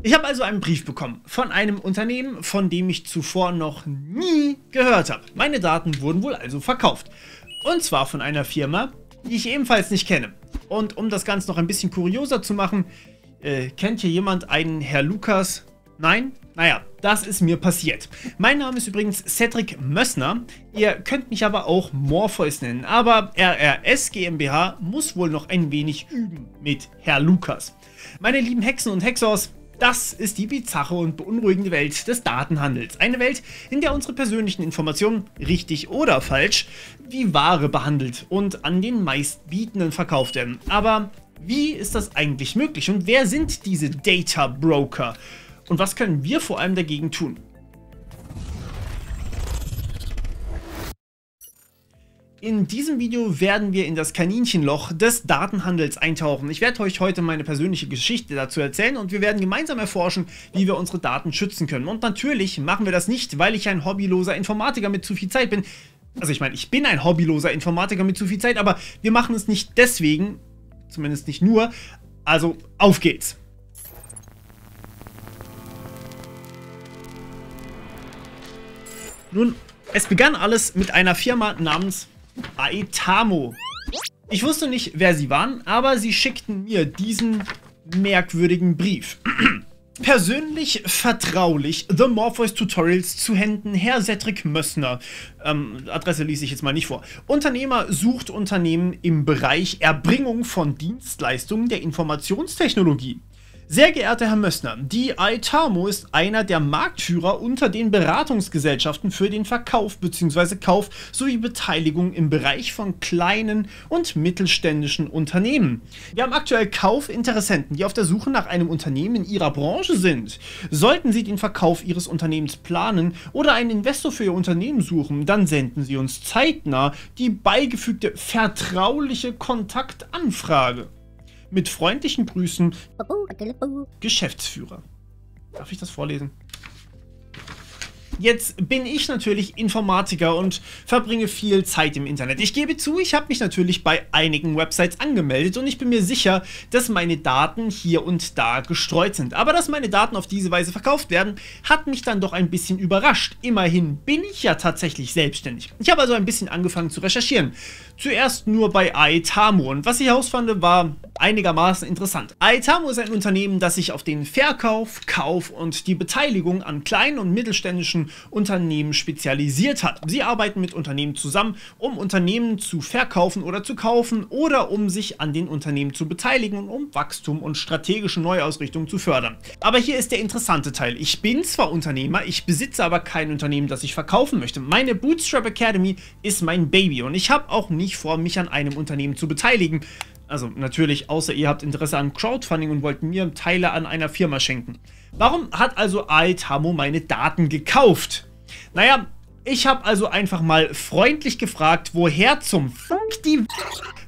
Ich habe also einen Brief bekommen von einem Unternehmen, von dem ich zuvor noch nie gehört habe. Meine Daten wurden wohl also verkauft. Und zwar von einer Firma, die ich ebenfalls nicht kenne. Und um das Ganze noch ein bisschen kurioser zu machen, kennt hier jemand einen Herr Lukas? Nein? Naja, das ist mir passiert. Mein Name ist übrigens Cedric Mössner. Ihr könnt mich aber auch Morpheus nennen. Aber RRS GmbH muss wohl noch ein wenig üben mit Herr Lukas. Meine lieben Hexen und Hexors, das ist die bizarre und beunruhigende Welt des Datenhandels. Eine Welt, in der unsere persönlichen Informationen, richtig oder falsch, wie Ware behandelt und an den meistbietenden verkauft werden. Aber wie ist das eigentlich möglich und wer sind diese Data Broker? Und was können wir vor allem dagegen tun? In diesem Video werden wir in das Kaninchenloch des Datenhandels eintauchen. Ich werde euch heute meine persönliche Geschichte dazu erzählen und wir werden gemeinsam erforschen, wie wir unsere Daten schützen können. Und natürlich machen wir das nicht, weil ich ein hobbyloser Informatiker mit zu viel Zeit bin. Also ich meine, ich bin ein hobbyloser Informatiker mit zu viel Zeit, aber wir machen es nicht deswegen, zumindest nicht nur. Also auf geht's! Nun, es begann alles mit einer Firma namens Aitamo. Ich wusste nicht, wer sie waren, aber sie schickten mir diesen merkwürdigen Brief. Persönlich vertraulich The Morpheus Tutorials zu Händen Herr Cedric Mössner. Adresse lese ich jetzt mal nicht vor. Unternehmer sucht Unternehmen im Bereich Erbringung von Dienstleistungen der Informationstechnologie. Sehr geehrter Herr Mössner, die Aitamo ist einer der Marktführer unter den Beratungsgesellschaften für den Verkauf bzw. Kauf sowie Beteiligung im Bereich von kleinen und mittelständischen Unternehmen. Wir haben aktuell Kaufinteressenten, die auf der Suche nach einem Unternehmen in ihrer Branche sind. Sollten Sie den Verkauf Ihres Unternehmens planen oder einen Investor für Ihr Unternehmen suchen, dann senden Sie uns zeitnah die beigefügte vertrauliche Kontaktanfrage. Mit freundlichen Grüßen, Geschäftsführer. Darf ich das vorlesen? Jetzt bin ich natürlich Informatiker und verbringe viel Zeit im Internet. Ich gebe zu, ich habe mich natürlich bei einigen Websites angemeldet und ich bin mir sicher, dass meine Daten hier und da gestreut sind. Aber dass meine Daten auf diese Weise verkauft werden, hat mich dann doch ein bisschen überrascht. Immerhin bin ich ja tatsächlich selbstständig. Ich habe also ein bisschen angefangen zu recherchieren. Zuerst nur bei Aitamo und was ich herausfand, war einigermaßen interessant. Aitamo ist ein Unternehmen, das sich auf den Verkauf, Kauf und die Beteiligung an kleinen und mittelständischen Unternehmen spezialisiert hat. Sie arbeiten mit Unternehmen zusammen, um Unternehmen zu verkaufen oder zu kaufen oder um sich an den Unternehmen zu beteiligen und um Wachstum und strategische Neuausrichtung zu fördern. Aber hier ist der interessante Teil. Ich bin zwar Unternehmer, ich besitze aber kein Unternehmen, das ich verkaufen möchte. Meine Bootstrap Academy ist mein Baby und ich habe auch nicht vor, mich an einem Unternehmen zu beteiligen. Also natürlich, außer ihr habt Interesse an Crowdfunding und wollt mir Teile an einer Firma schenken. Warum hat also Aitamo meine Daten gekauft? Naja, ich habe also einfach mal freundlich gefragt, woher zum Funk die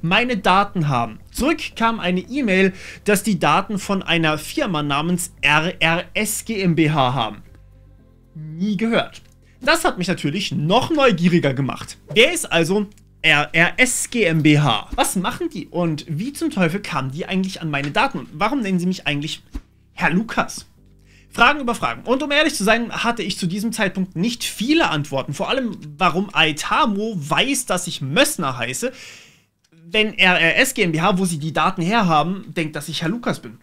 meine Daten haben. Zurück kam eine E-Mail, dass die Daten von einer Firma namens RRS GmbH haben. Nie gehört. Das hat mich natürlich noch neugieriger gemacht. Wer ist also RRS GmbH? Was machen die und wie zum Teufel kamen die eigentlich an meine Daten? Und warum nennen sie mich eigentlich Herr Lukas? Fragen über Fragen. Und um ehrlich zu sein, hatte ich zu diesem Zeitpunkt nicht viele Antworten. Vor allem, warum Aitamo weiß, dass ich Mössner heiße, wenn RRS GmbH, wo sie die Daten herhaben, denkt, dass ich Herr Lukas bin.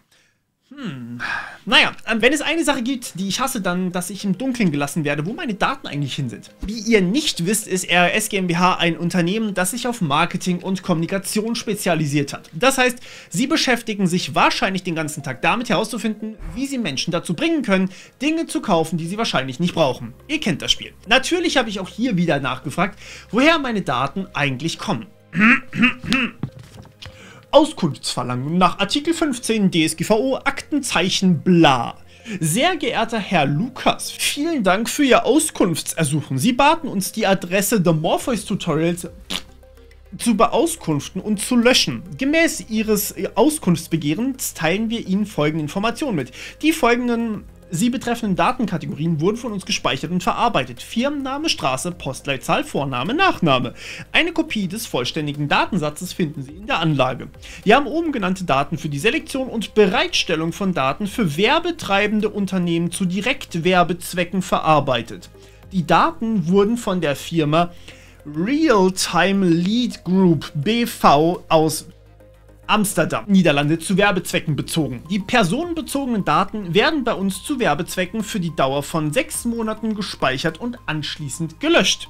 Naja, wenn es eine Sache gibt, die ich hasse, dann, dass ich im Dunkeln gelassen werde, wo meine Daten eigentlich hin sind. Wie ihr nicht wisst, ist RRS GmbH ein Unternehmen, das sich auf Marketing und Kommunikation spezialisiert hat. Das heißt, sie beschäftigen sich wahrscheinlich den ganzen Tag damit herauszufinden, wie sie Menschen dazu bringen können, Dinge zu kaufen, die sie wahrscheinlich nicht brauchen. Ihr kennt das Spiel. Natürlich habe ich auch hier wieder nachgefragt, woher meine Daten eigentlich kommen. Auskunftsverlangung nach Artikel 15 DSGVO, Aktenzeichen bla. Sehr geehrter Herr Lukas, vielen Dank für Ihr Auskunftsersuchen. Sie baten uns, die Adresse The Morpheus Tutorials zu beauskunften und zu löschen. Gemäß Ihres Auskunftsbegehrens teilen wir Ihnen folgende Informationen mit. Die folgenden Sie betreffenden Datenkategorien wurden von uns gespeichert und verarbeitet. Firmenname, Straße, Postleitzahl, Vorname, Nachname. Eine Kopie des vollständigen Datensatzes finden Sie in der Anlage. Wir haben oben genannte Daten für die Selektion und Bereitstellung von Daten für werbetreibende Unternehmen zu Direktwerbezwecken verarbeitet. Die Daten wurden von der Firma Real-Time Lead Group BV aus Amsterdam, Niederlande, zu Werbezwecken bezogen. Die personenbezogenen Daten werden bei uns zu Werbezwecken für die Dauer von 6 Monaten gespeichert und anschließend gelöscht.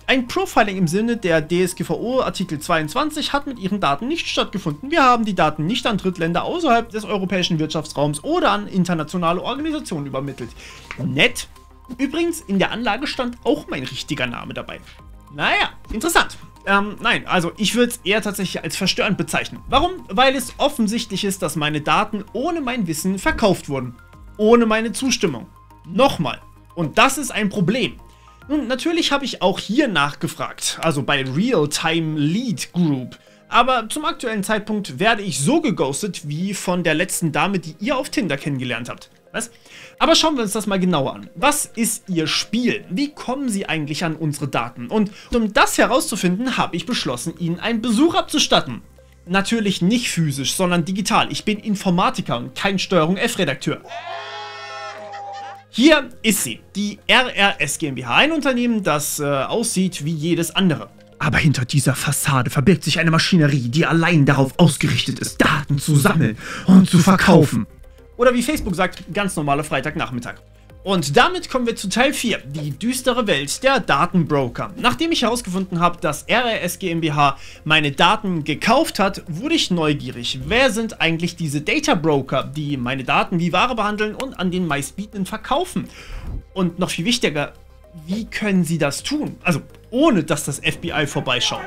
Ein Profiling im Sinne der DSGVO Artikel 22 hat mit ihren Daten nicht stattgefunden. Wir haben die Daten nicht an Drittländer außerhalb des europäischen Wirtschaftsraums oder an internationale Organisationen übermittelt. Nett. Übrigens, in der Anlage stand auch mein richtiger Name dabei. Naja, interessant. Nein, also ich würde es eher tatsächlich als verstörend bezeichnen. Warum? Weil es offensichtlich ist, dass meine Daten ohne mein Wissen verkauft wurden. Ohne meine Zustimmung. Nochmal. Und das ist ein Problem. Nun, natürlich habe ich auch hier nachgefragt, also bei Real-Time Lead Group. Aber zum aktuellen Zeitpunkt werde ich so geghostet wie von der letzten Dame, die ihr auf Tinder kennengelernt habt. Was? Aber schauen wir uns das mal genauer an. Was ist Ihr Spiel? Wie kommen Sie eigentlich an unsere Daten? Und um das herauszufinden, habe ich beschlossen, Ihnen einen Besuch abzustatten. Natürlich nicht physisch, sondern digital. Ich bin Informatiker und kein Steuerung-F-Redakteur. Hier ist sie, die RRS GmbH, ein Unternehmen, das aussieht wie jedes andere. Aber hinter dieser Fassade verbirgt sich eine Maschinerie, die allein darauf ausgerichtet ist, Daten zu sammeln und zu verkaufen. Oder wie Facebook sagt, ganz normale Freitagnachmittag. Und damit kommen wir zu Teil 4, die düstere Welt der Datenbroker. Nachdem ich herausgefunden habe, dass RRS GmbH meine Daten gekauft hat, wurde ich neugierig. Wer sind eigentlich diese Data Broker, die meine Daten wie Ware behandeln und an den meistbietenden verkaufen? Und noch viel wichtiger, wie können sie das tun? Also ohne, dass das FBI vorbeischaut.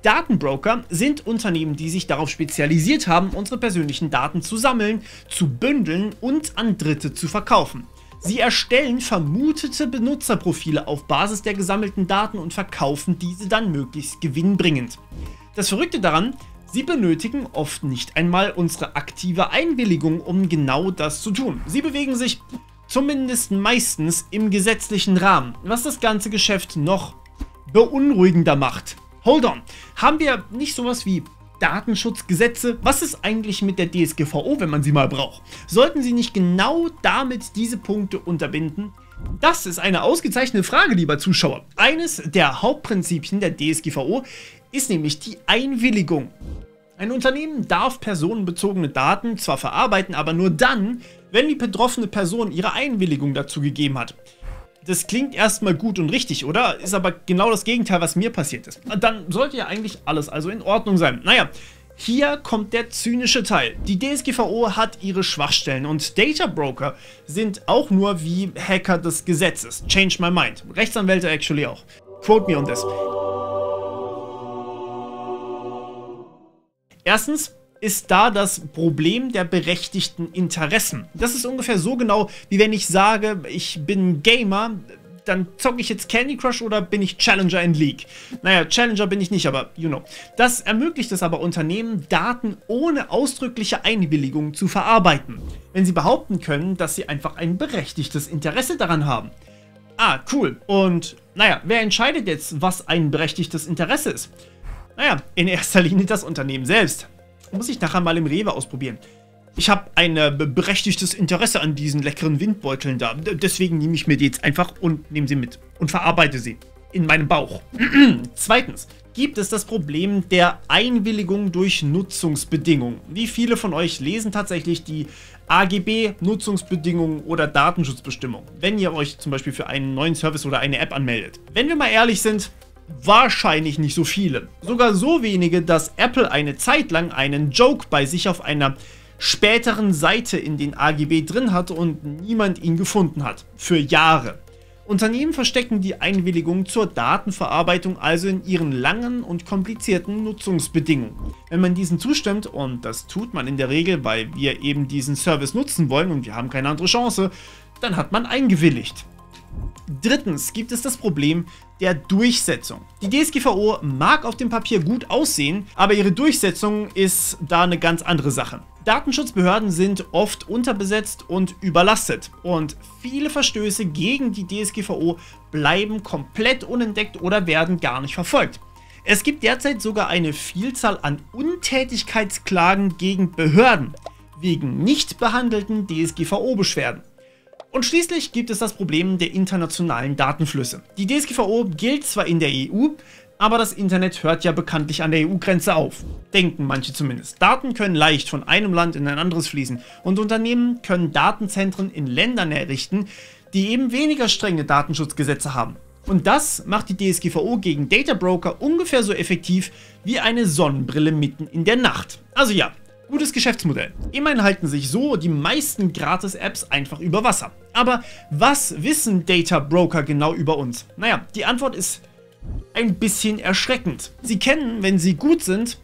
Datenbroker sind Unternehmen, die sich darauf spezialisiert haben, unsere persönlichen Daten zu sammeln, zu bündeln und an Dritte zu verkaufen. Sie erstellen vermutete Benutzerprofile auf Basis der gesammelten Daten und verkaufen diese dann möglichst gewinnbringend. Das Verrückte daran, sie benötigen oft nicht einmal unsere aktive Einwilligung, um genau das zu tun. Sie bewegen sich zumindest meistens im gesetzlichen Rahmen, was das ganze Geschäft noch beunruhigender macht. Hold on, haben wir nicht sowas wie Datenschutzgesetze? Was ist eigentlich mit der DSGVO, wenn man sie mal braucht? Sollten sie nicht genau damit diese Punkte unterbinden? Das ist eine ausgezeichnete Frage, lieber Zuschauer. Eines der Hauptprinzipien der DSGVO ist nämlich die Einwilligung. Ein Unternehmen darf personenbezogene Daten zwar verarbeiten, aber nur dann, wenn die betroffene Person ihre Einwilligung dazu gegeben hat. Das klingt erstmal gut und richtig, oder? Ist aber genau das Gegenteil, was mir passiert ist. Dann sollte ja eigentlich alles also in Ordnung sein. Naja, hier kommt der zynische Teil. Die DSGVO hat ihre Schwachstellen und Data Broker sind auch nur wie Hacker des Gesetzes. Change my mind. Rechtsanwälte actually auch. Quote me on this. Erstens ist da das Problem der berechtigten Interessen. Das ist ungefähr so genau, wie wenn ich sage, ich bin Gamer, dann zocke ich jetzt Candy Crush oder bin ich Challenger in League? Naja, Challenger bin ich nicht, aber you know. Das ermöglicht es aber Unternehmen, Daten ohne ausdrückliche Einwilligung zu verarbeiten, wenn sie behaupten können, dass sie einfach ein berechtigtes Interesse daran haben. Ah, cool. Und naja, wer entscheidet jetzt, was ein berechtigtes Interesse ist? Naja, in erster Linie das Unternehmen selbst. Muss ich nachher mal im Rewe ausprobieren. Ich habe ein berechtigtes Interesse an diesen leckeren Windbeuteln da. Deswegen nehme ich mir die jetzt einfach und nehme sie mit und verarbeite sie in meinem Bauch. Zweitens gibt es das Problem der Einwilligung durch Nutzungsbedingungen. Wie viele von euch lesen tatsächlich die AGB, Nutzungsbedingungen oder Datenschutzbestimmungen, wenn ihr euch zum Beispiel für einen neuen Service oder eine App anmeldet? Wenn wir mal ehrlich sind, wahrscheinlich nicht so viele. Sogar so wenige, dass Apple eine Zeit lang einen Joke bei sich auf einer späteren Seite in den AGB drin hat und niemand ihn gefunden hat. Für Jahre. Unternehmen verstecken die Einwilligung zur Datenverarbeitung also in ihren langen und komplizierten Nutzungsbedingungen. Wenn man diesen zustimmt, und das tut man in der Regel, weil wir eben diesen Service nutzen wollen und wir haben keine andere Chance, dann hat man eingewilligt. Drittens gibt es das Problem der Durchsetzung. Die DSGVO mag auf dem Papier gut aussehen, aber ihre Durchsetzung ist da eine ganz andere Sache. Datenschutzbehörden sind oft unterbesetzt und überlastet und viele Verstöße gegen die DSGVO bleiben komplett unentdeckt oder werden gar nicht verfolgt. Es gibt derzeit sogar eine Vielzahl an Untätigkeitsklagen gegen Behörden wegen nicht behandelten DSGVO-Beschwerden. Und schließlich gibt es das Problem der internationalen Datenflüsse. Die DSGVO gilt zwar in der EU, aber das Internet hört ja bekanntlich an der EU-Grenze auf. Denken manche zumindest. Daten können leicht von einem Land in ein anderes fließen und Unternehmen können Datenzentren in Ländern errichten, die eben weniger strenge Datenschutzgesetze haben. Und das macht die DSGVO gegen Data Broker ungefähr so effektiv wie eine Sonnenbrille mitten in der Nacht. Also ja, gutes Geschäftsmodell. Immerhin halten sich so die meisten Gratis-Apps einfach über Wasser. Aber was wissen Data Broker genau über uns? Naja, die Antwort ist ein bisschen erschreckend. Sie kennen, wenn sie gut sind,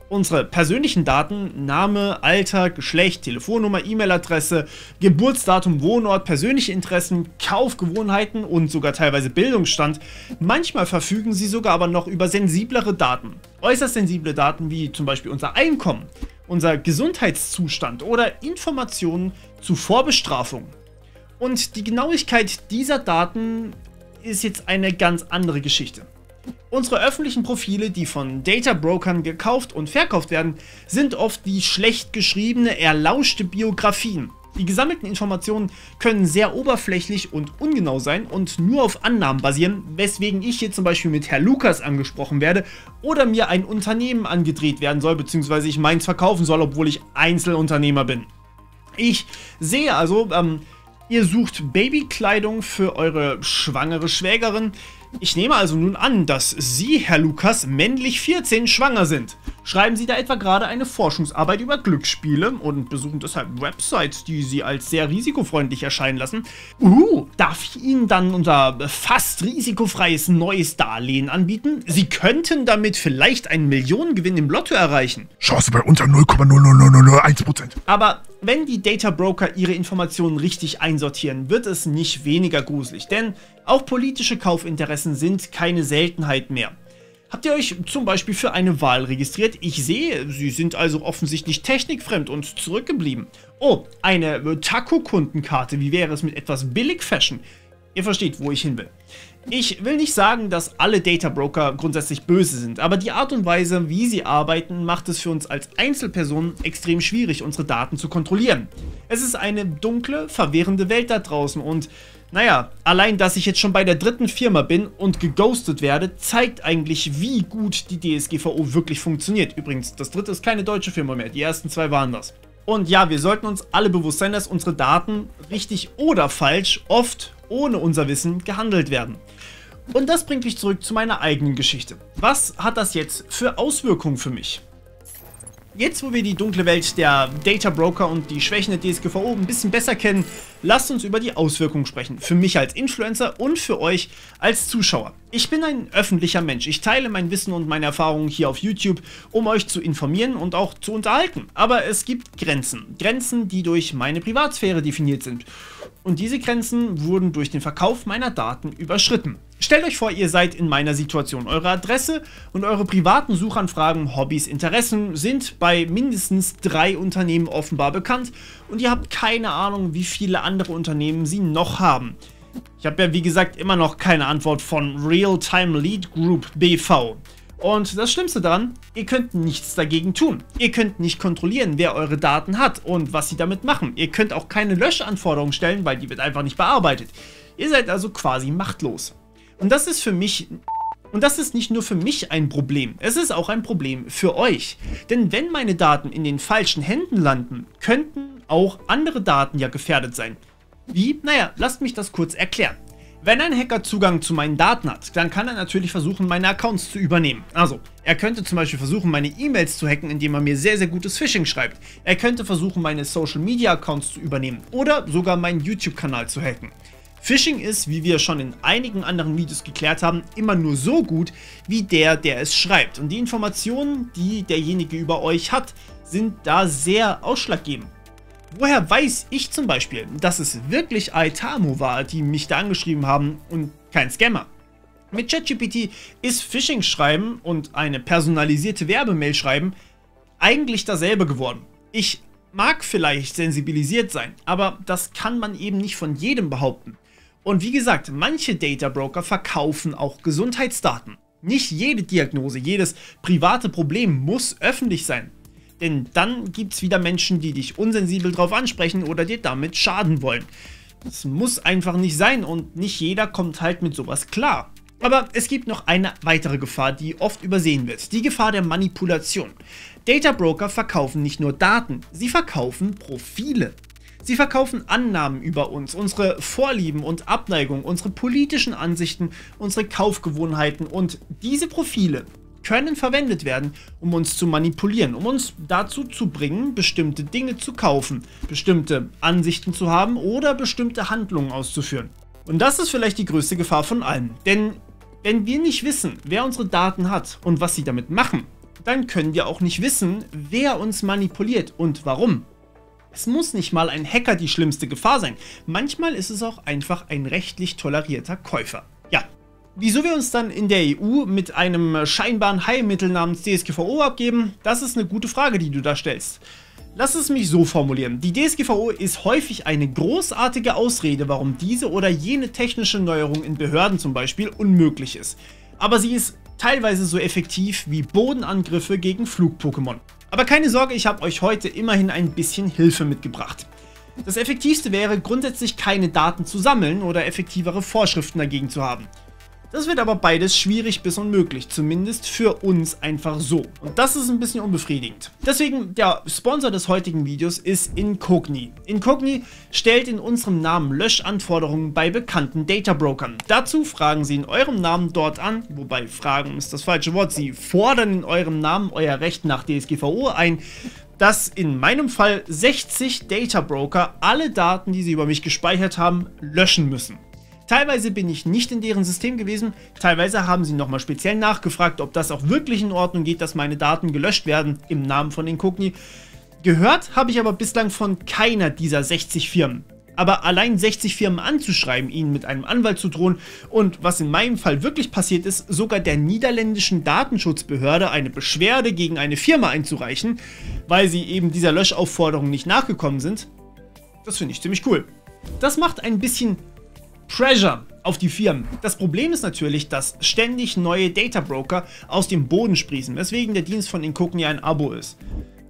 unsere persönlichen Daten, Name, Alter, Geschlecht, Telefonnummer, E-Mail-Adresse, Geburtsdatum, Wohnort, persönliche Interessen, Kaufgewohnheiten und sogar teilweise Bildungsstand. Manchmal verfügen sie sogar aber noch über sensiblere Daten. Äußerst sensible Daten wie zum Beispiel unser Einkommen, unser Gesundheitszustand oder Informationen zu Vorbestrafungen. Und die Genauigkeit dieser Daten ist jetzt eine ganz andere Geschichte. Unsere öffentlichen Profile, die von Data Brokern gekauft und verkauft werden, sind oft wie schlecht geschriebene, erlauschte Biografien. Die gesammelten Informationen können sehr oberflächlich und ungenau sein und nur auf Annahmen basieren, weswegen ich hier zum Beispiel mit Herr Lukas angesprochen werde oder mir ein Unternehmen angedreht werden soll, beziehungsweise ich meins verkaufen soll, obwohl ich Einzelunternehmer bin. Ich sehe also, ihr sucht Babykleidung für eure schwangere Schwägerin. Ich nehme also nun an, dass Sie, Herr Lukas, männlich 14 schwanger sind. Schreiben Sie da etwa gerade eine Forschungsarbeit über Glücksspiele und besuchen deshalb Websites, die Sie als sehr risikofreundlich erscheinen lassen? Darf ich Ihnen dann unser fast risikofreies neues Darlehen anbieten? Sie könnten damit vielleicht einen Millionengewinn im Lotto erreichen. Chance bei unter 0,00001%. Aber wenn die Data Broker ihre Informationen richtig einsortieren, wird es nicht weniger gruselig, denn auch politische Kaufinteressen sind keine Seltenheit mehr. Habt ihr euch zum Beispiel für eine Wahl registriert? Ich sehe, Sie sind also offensichtlich technikfremd und zurückgeblieben. Oh, eine Taco-Kundenkarte, wie wäre es mit etwas Billig-Fashion? Ihr versteht, wo ich hin will. Ich will nicht sagen, dass alle Data Broker grundsätzlich böse sind, aber die Art und Weise, wie sie arbeiten, macht es für uns als Einzelpersonen extrem schwierig, unsere Daten zu kontrollieren. Es ist eine dunkle, verwirrende Welt da draußen und allein, dass ich jetzt schon bei der dritten Firma bin und geghostet werde, zeigt eigentlich, wie gut die DSGVO wirklich funktioniert. Übrigens, das dritte ist keine deutsche Firma mehr, die ersten zwei waren das. Und ja, wir sollten uns alle bewusst sein, dass unsere Daten, richtig oder falsch, oft ohne unser Wissen gehandelt werden. Und das bringt mich zurück zu meiner eigenen Geschichte. Was hat das jetzt für Auswirkungen für mich? Jetzt, wo wir die dunkle Welt der Data Broker und die Schwächen der DSGVO ein bisschen besser kennen, lasst uns über die Auswirkungen sprechen. Für mich als Influencer und für euch als Zuschauer. Ich bin ein öffentlicher Mensch. Ich teile mein Wissen und meine Erfahrungen hier auf YouTube, um euch zu informieren und auch zu unterhalten. Aber es gibt Grenzen. Grenzen, die durch meine Privatsphäre definiert sind. Und diese Grenzen wurden durch den Verkauf meiner Daten überschritten. Stellt euch vor, ihr seid in meiner Situation. Eure Adresse und eure privaten Suchanfragen, Hobbys, Interessen sind bei mindestens 3 Unternehmen offenbar bekannt und ihr habt keine Ahnung, wie viele andere Unternehmen sie noch haben. Ich habe ja wie gesagt immer noch keine Antwort von Real-Time Lead Group BV. Und das Schlimmste daran, ihr könnt nichts dagegen tun. Ihr könnt nicht kontrollieren, wer eure Daten hat und was sie damit machen. Ihr könnt auch keine Löschanforderungen stellen, weil die wird einfach nicht bearbeitet. Ihr seid also quasi machtlos. Und das ist nicht nur für mich ein Problem, es ist auch ein Problem für euch. Denn wenn meine Daten in den falschen Händen landen, könnten auch andere Daten ja gefährdet sein. Wie? Lasst mich das kurz erklären. Wenn ein Hacker Zugang zu meinen Daten hat, dann kann er natürlich versuchen, meine Accounts zu übernehmen. Also, er könnte zum Beispiel versuchen, meine E-Mails zu hacken, indem er mir sehr, sehr gutes Phishing schreibt. Er könnte versuchen, meine Social Media Accounts zu übernehmen oder sogar meinen YouTube-Kanal zu hacken. Phishing ist, wie wir schon in einigen anderen Videos geklärt haben, immer nur so gut wie der es schreibt. Und die Informationen, die derjenige über euch hat, sind da sehr ausschlaggebend. Woher weiß ich zum Beispiel, dass es wirklich Aitamo war, die mich da angeschrieben haben und kein Scammer? Mit ChatGPT ist Phishing schreiben und eine personalisierte Werbemail schreiben eigentlich dasselbe geworden. Ich mag vielleicht sensibilisiert sein, aber das kann man eben nicht von jedem behaupten. Und wie gesagt, manche Data Broker verkaufen auch Gesundheitsdaten. Nicht jede Diagnose, jedes private Problem muss öffentlich sein. Denn dann gibt es wieder Menschen, die dich unsensibel drauf ansprechen oder dir damit schaden wollen. Das muss einfach nicht sein und nicht jeder kommt halt mit sowas klar. Aber es gibt noch eine weitere Gefahr, die oft übersehen wird. Die Gefahr der Manipulation. Data Broker verkaufen nicht nur Daten, sie verkaufen Profile. Sie verkaufen Annahmen über uns, unsere Vorlieben und Abneigungen, unsere politischen Ansichten, unsere Kaufgewohnheiten und diese Profile können verwendet werden, um uns zu manipulieren, um uns dazu zu bringen, bestimmte Dinge zu kaufen, bestimmte Ansichten zu haben oder bestimmte Handlungen auszuführen. Und das ist vielleicht die größte Gefahr von allen, denn wenn wir nicht wissen, wer unsere Daten hat und was sie damit machen, dann können wir auch nicht wissen, wer uns manipuliert und warum. Es muss nicht mal ein Hacker die schlimmste Gefahr sein. Manchmal ist es auch einfach ein rechtlich tolerierter Käufer. Ja, wieso wir uns dann in der EU mit einem scheinbaren Heilmittel namens DSGVO abgeben, das ist eine gute Frage, die du da stellst. Lass es mich so formulieren. Die DSGVO ist häufig eine großartige Ausrede, warum diese oder jene technische Neuerung in Behörden zum Beispiel unmöglich ist. Aber sie ist teilweise so effektiv wie Bodenangriffe gegen Flug-Pokémon. Aber keine Sorge, ich habe euch heute immerhin ein bisschen Hilfe mitgebracht. Das Effektivste wäre grundsätzlich keine Daten zu sammeln oder effektivere Vorschriften dagegen zu haben. Das wird aber beides schwierig bis unmöglich, zumindest für uns einfach so. Und das ist ein bisschen unbefriedigend. Deswegen, der Sponsor des heutigen Videos ist Incogni. Incogni stellt in unserem Namen Löschanforderungen bei bekannten Data Brokern. Dazu fragen Sie in eurem Namen dort an, wobei fragen ist das falsche Wort, Sie fordern in eurem Namen euer Recht nach DSGVO ein, dass in meinem Fall 60 Data Broker alle Daten, die sie über mich gespeichert haben, löschen müssen. Teilweise bin ich nicht in deren System gewesen, teilweise haben sie nochmal speziell nachgefragt, ob das auch wirklich in Ordnung geht, dass meine Daten gelöscht werden im Namen von Incogni. Gehört habe ich aber bislang von keiner dieser 60 Firmen. Aber allein 60 Firmen anzuschreiben, ihnen mit einem Anwalt zu drohen und was in meinem Fall wirklich passiert ist, sogar der niederländischen Datenschutzbehörde eine Beschwerde gegen eine Firma einzureichen, weil sie eben dieser Löschaufforderung nicht nachgekommen sind, das finde ich ziemlich cool. Das macht ein bisschen Pressure auf die Firmen. Das Problem ist natürlich, dass ständig neue Data Broker aus dem Boden sprießen, weswegen der Dienst von Incogni ein Abo ist.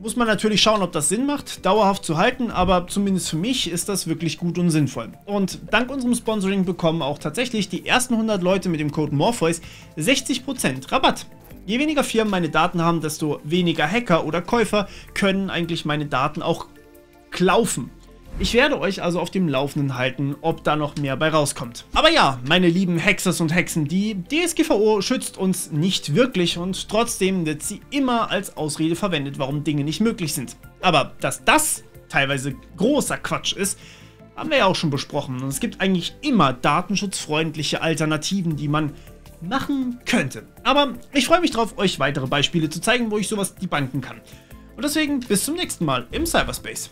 Muss man natürlich schauen, ob das Sinn macht, dauerhaft zu halten, aber zumindest für mich ist das wirklich gut und sinnvoll. Und dank unserem Sponsoring bekommen auch tatsächlich die ersten 100 Leute mit dem Code Morpheus 60% Rabatt. Je weniger Firmen meine Daten haben, desto weniger Hacker oder Käufer können eigentlich meine Daten auch klaufen. Ich werde euch also auf dem Laufenden halten, ob da noch mehr bei rauskommt. Aber ja, meine lieben Hexers und Hexen, die DSGVO schützt uns nicht wirklich und trotzdem wird sie immer als Ausrede verwendet, warum Dinge nicht möglich sind. Aber dass das teilweise großer Quatsch ist, haben wir ja auch schon besprochen. Und es gibt eigentlich immer datenschutzfreundliche Alternativen, die man machen könnte. Aber ich freue mich drauf, euch weitere Beispiele zu zeigen, wo ich sowas debunken kann. Und deswegen bis zum nächsten Mal im Cyberspace.